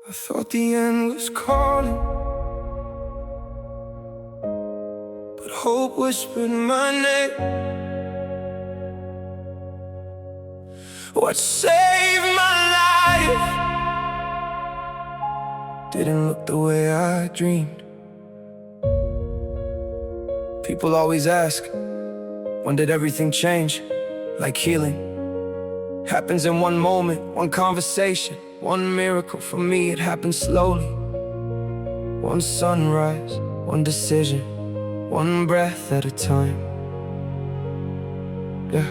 I thought the end was calling, but hope whispered my name. What saved my life didn't look the way I dreamed. People always ask, when did everything change? Like healing happens in one moment, one conversation, one miracle. For me it happened slowly. One sunrise, one decision, one breath at a time. Yeah.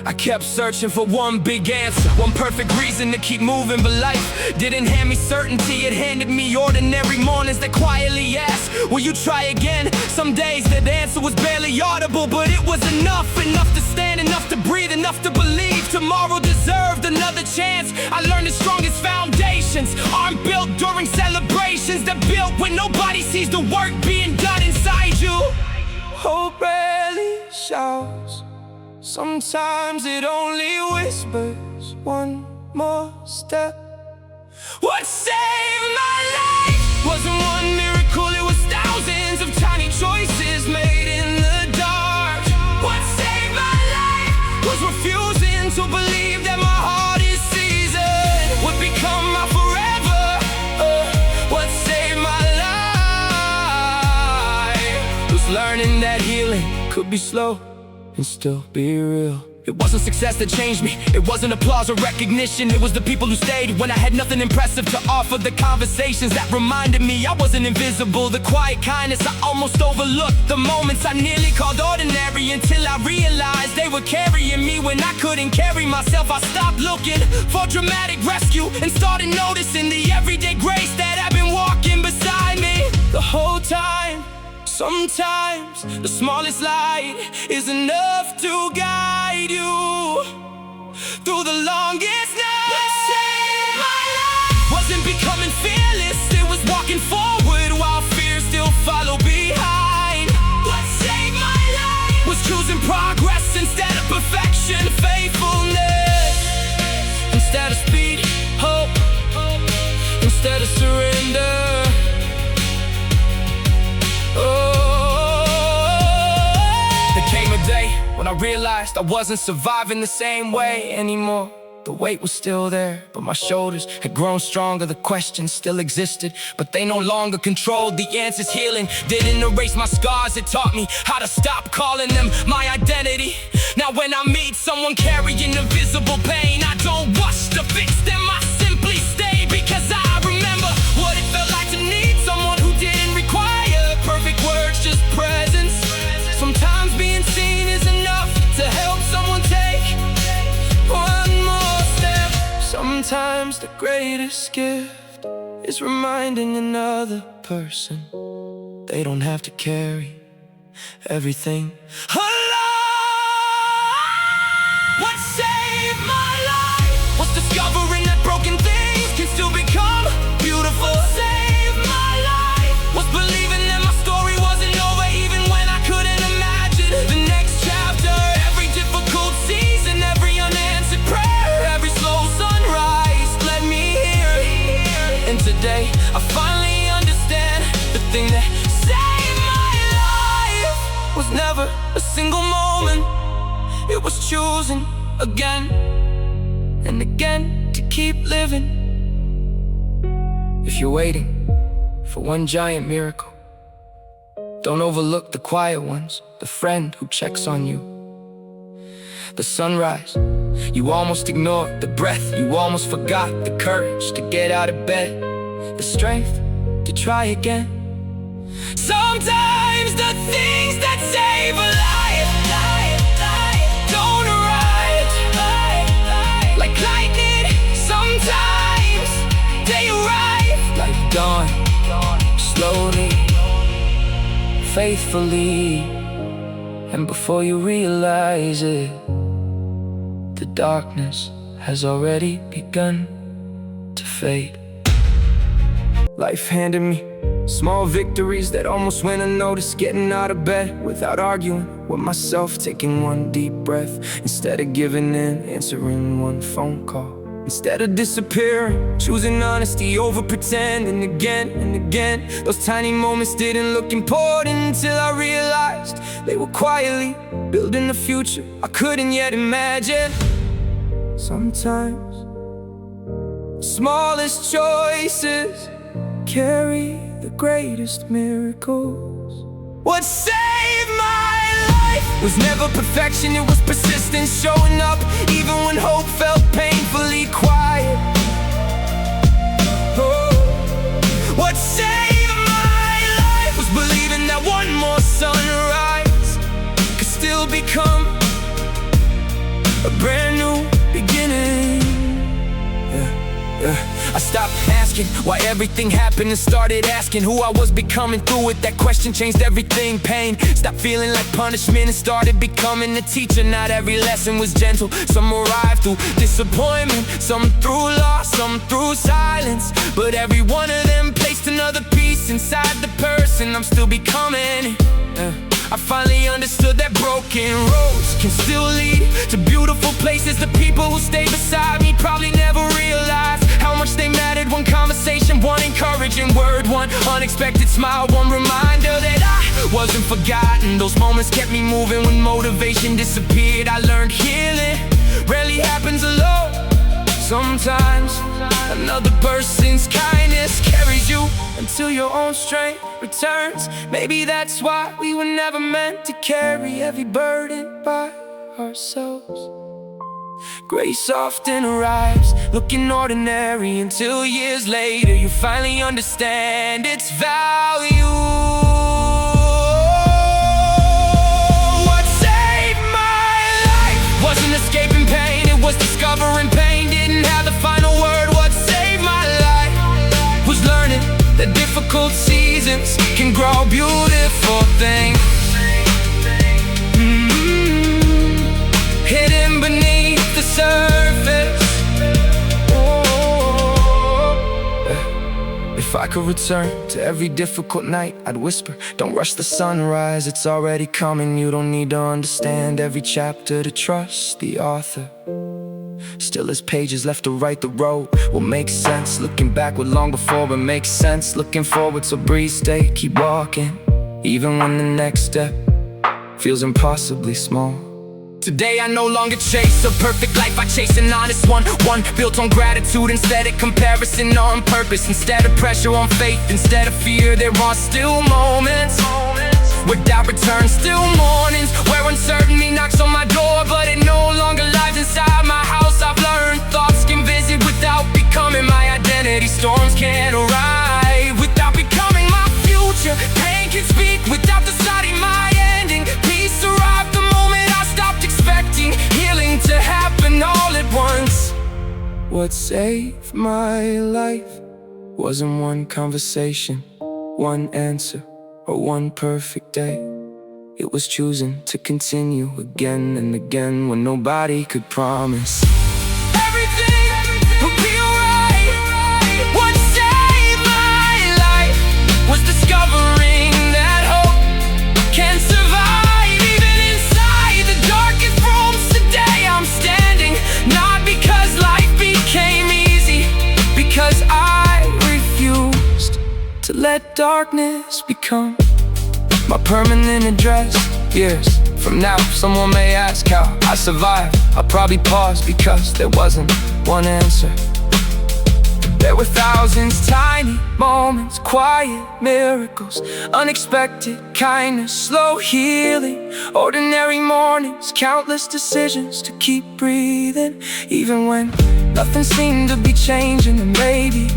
I kept searching for one big answer, one perfect reason to keep moving. But life didn't hand me certainty, it handed me ordinary mornings that quietly asked, will you try again? Some days that answer was barely audible, but it was enough to stand, enough to breathe, enough to believe tomorrow deserved another chance. I learned the strongest foundations aren't built during celebrations, they're built when nobody sees the work being done inside you. Hope rarely shouts, sometimes it only whispers, one more step. What saved my life wasn't one miracle, it was thousands of tiny choices made in the dark. What saved my life was refusing to believe that my heart is seasoned would become my forever. What saved my life was learning that healing could be slow and still be real. It wasn't success that changed me, it wasn't applause or recognition. It was the people who stayed when I had nothing impressive to offer, the conversations that reminded me I wasn't invisible, the quiet kindness I almost overlooked, the moments I nearly called ordinary until I realized they were carrying me when I couldn't carry myself. I stopped looking for dramatic rescue and started noticing the everyday grace that had been walking beside me the whole time. Sometimes the smallest light is enough to guide you through the longest night. What saved my life wasn't becoming fearless, it was walking forward while fear still followed behind. What saved my life was choosing progress instead of perfection, faithfulness instead of speed, hope instead of surrender. When I realized I wasn't surviving the same way anymore. The weight was still there, but my shoulders had grown stronger. The questions still existed, but they no longer controlled the answers. Healing didn't erase my scars, it taught me how to stop calling them my identity. Now when I meet someone carrying invisible pain, I don't rush to fix them, I simply stay, because I remember what it felt like to need someone who didn't require perfect words, just presence. Sometimes being seen is enough to help someone take one more step. Sometimes the greatest gift is reminding another person they don't have to carry everything alone. What saved my life was discovering that broken things can still become beautiful. What saved my life was believing that my story wasn't over, even when I couldn't imagine the next chapter. Every difficult season, every unanswered prayer, every slow sunrise led me here. And today I finally understand the thing that saved my life was never a single moment, it was choosing again and again to keep living. If you're waiting for one giant miracle, don't overlook the quiet ones, the friend who checks on you, the sunrise you almost ignored, the breath you almost forgot, the courage to get out of bed, the strength to try again. Sometimes the things that save a life don't arrive like lightning. Sometimes they arrive like dawn, slowly, faithfully, and before you realize it, the darkness has already begun to fade. Life handed me small victories that almost went unnoticed. Getting out of bed without arguing with myself, taking one deep breath instead of giving in, answering one phone call. instead of disappearing, choosing honesty over pretending again and again. Those tiny moments didn't look important until I realized they were quietly building the future I couldn't yet imagine. Sometimes smallest choices carry the greatest miracles. What saved my life was never perfection, it was persistence, showing up even when hope felt painfully quiet. Oh, what saved my life was believing that one more sunrise could still become a brand new beginning. I stopped asking why everything happened and started asking who I was becoming. Through it, that question changed everything. Pain stopped feeling like punishment and started becoming a teacher. Not every lesson was gentle. Some arrived through disappointment, some through loss, some through silence. But every one of them placed another piece inside the person I'm still becoming. I finally understood that broken roads can still lead to beautiful places. The people who stay beside me probably never realized how much they mattered. One conversation, one encouraging word, one unexpected smile, one reminder that I wasn't forgotten. Those moments kept me moving when motivation disappeared. I learned healing rarely happens alone. Sometimes another person's kindness carries you until your own strength returns. Maybe that's why we were never meant to carry every burden by ourselves. Grace often arrives looking ordinary until years later you finally understand its value. What saved my life wasn't escaping pain, it was discovering pain didn't have the final word. What saved my life was learning that difficult seasons can grow beautiful things. Hidden beneath the surface. If I could return to every difficult night, I'd whisper, don't rush the sunrise, it's already coming. You don't need to understand every chapter to trust the author. Still as pages left to write, the road will make sense. Looking backward long before it makes sense. Looking forward, so breathe, stay, keep walking, even when the next step feels impossibly small. Today I no longer chase a perfect life, I chase an honest one. One built on gratitude instead of comparison, on purpose instead of pressure, on faith instead of fear. There are still moments where doubt returns, still mornings where uncertainty knocks on my door, but it no longer lives inside my house. I've learned thoughts can visit without becoming my identity. Storms can't arrive without becoming my future. Pain can speak without deciding my ending. Peace arrived the moment I stopped expecting healing to happen all at once. What saved my life wasn't one conversation, one answer, or one perfect day. It was choosing to continue again and again when nobody could promise everything would be alright. What saved my life was discovering that hope can survive even inside the darkest rooms. Today I'm standing, not because life became easy, because I refused to let darkness become my permanent address. Years from now, someone may ask how I survived. I'll probably pause because there wasn't one answer. There were thousands, tiny moments, quiet miracles, unexpected kindness, slow healing, ordinary mornings, countless decisions to keep breathing, even when nothing seemed to be changing. And maybe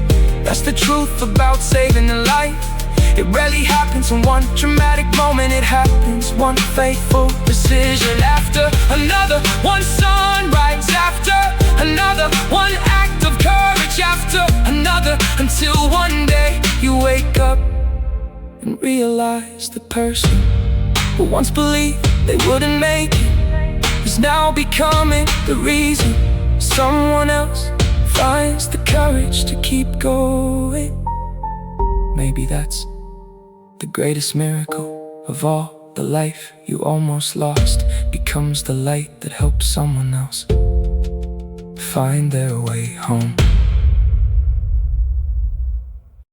that's the truth about saving a life. It rarely happens in one dramatic moment. It happens one faithful decision after another, one sunrise after another, one act of courage after another, until one day you wake up and realize the person who once believed they wouldn't make it is now becoming the reason someone else finds the courage to keep going. Maybe that's the greatest miracle of all. The life you almost lost becomes the light that helps someone else find their way home.